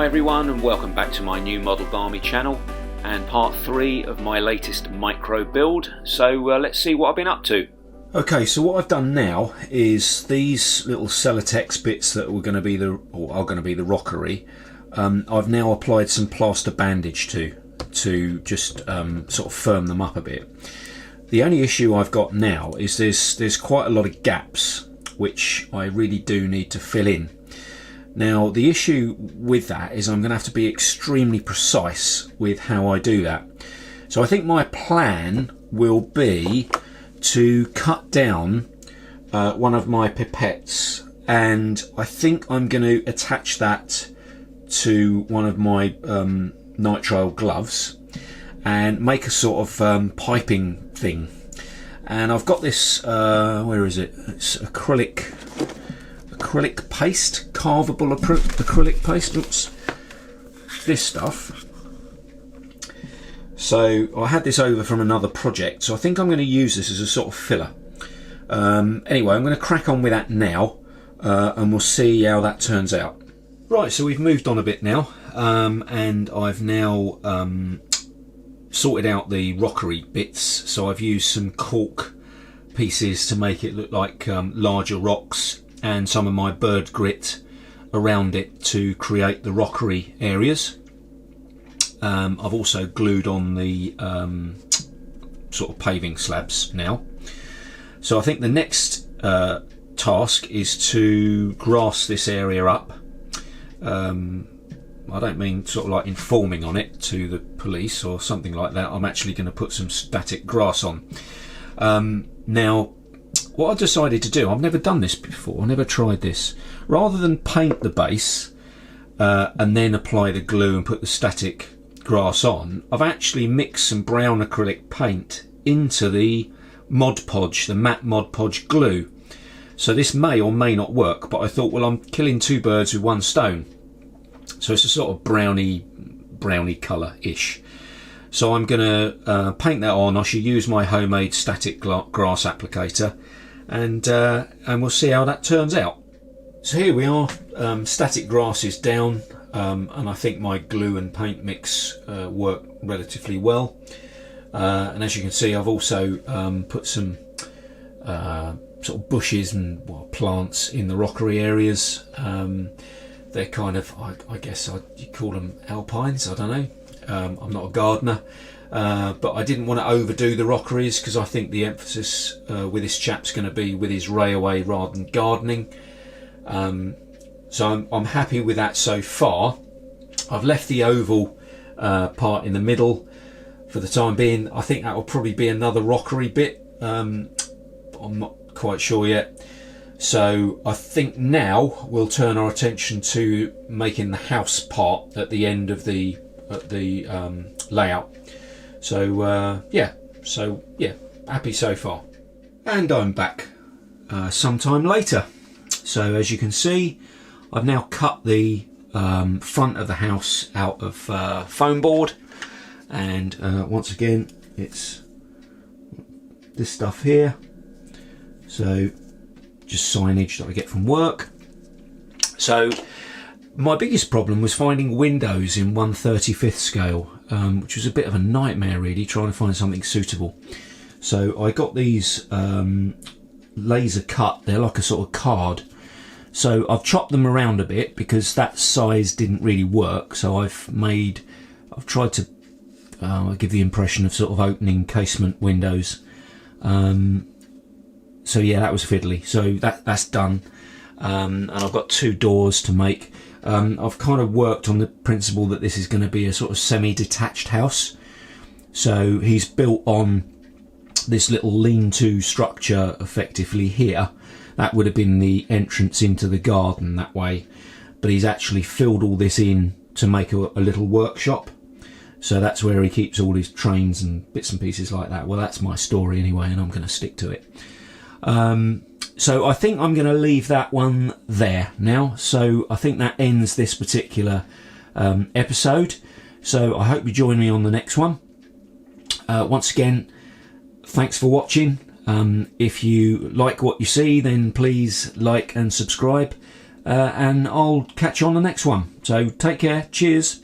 everyone, and welcome back to my new Model Barmy channel and part 3 of my latest micro build. So let's see what I've been up to. Okay, so what I've done now is these little Celotex bits that are going to be the rockery. I've now applied some plaster bandage to just sort of firm them up a bit. The only issue I've got now is there's quite a lot of gaps which I really do need to fill in. Now the issue with that is I'm going to have to be extremely precise with how I do that. So I think my plan will be to cut down one of my pipettes, and I think I'm going to attach that to one of my nitrile gloves and make a sort of piping thing. And I've got this, where is it? It's acrylic paste, carvable acrylic paste. Oops, this stuff. So I had this over from another project, so I think I'm going to use this as a sort of filler. Anyway, I'm going to crack on with that now, and we'll see how that turns out. Right, so we've moved on a bit now, and I've now sorted out the rockery bits. So I've used some cork pieces to make it look like larger rocks, and some of my bird grit around it to create the rockery areas. I've also glued on the sort of paving slabs now. So I think the next task is to grass this area up. I don't mean sort of like informing on it to the police or something like that. I'm actually going to put some static grass on. Now, what I decided to do, I've never done this before, I've never tried this. Rather than paint the base and then apply the glue and put the static grass on, I've actually mixed some brown acrylic paint into the Mod Podge, the matte Mod Podge glue. So this may or may not work, but I thought, well, I'm killing two birds with one stone. So it's a sort of browny colour-ish. So I'm going to paint that on. I should use my homemade static grass applicator, and we'll see how that turns out. So here we are, static grass is down, and I think my glue and paint mix work relatively well. And as you can see, I've also put some sort of bushes and plants in the rockery areas. They're kind of, I guess you call them alpines, I don't know. I'm not a gardener, but I didn't want to overdo the rockeries because I think the emphasis with this chap's going to be with his railway rather than gardening. So I'm happy with that so far. I've left the oval part in the middle for the time being. I think that will probably be another rockery bit. I'm not quite sure yet. So I think now we'll turn our attention to making the house part at the end of the layout. So yeah, happy so far. And I'm back sometime later. So as you can see, I've now cut the front of the house out of foam board, and once again it's this stuff here. So just signage that I get from work. So my biggest problem was finding windows in 1/35 scale, which was a bit of a nightmare really, trying to find something suitable. So I got these laser cut, they're like a sort of card. So I've chopped them around a bit because that size didn't really work. So I've tried to give the impression of sort of opening casement windows. So yeah, that was fiddly. So that's done. And I've got two doors to make. I've kind of worked on the principle that this is going to be a sort of semi-detached house. So he's built on this little lean-to structure effectively here. That would have been the entrance into the garden that way. But he's actually filled all this in to make a little workshop. So that's where he keeps all his trains and bits and pieces like that. Well, that's my story anyway, and I'm going to stick to it. So I think I'm going to leave that one there now. So I think that ends this particular episode. So I hope you join me on the next one. Once again, thanks for watching. If you like what you see, then please like and subscribe. and I'll catch you on the next one. So take care. Cheers.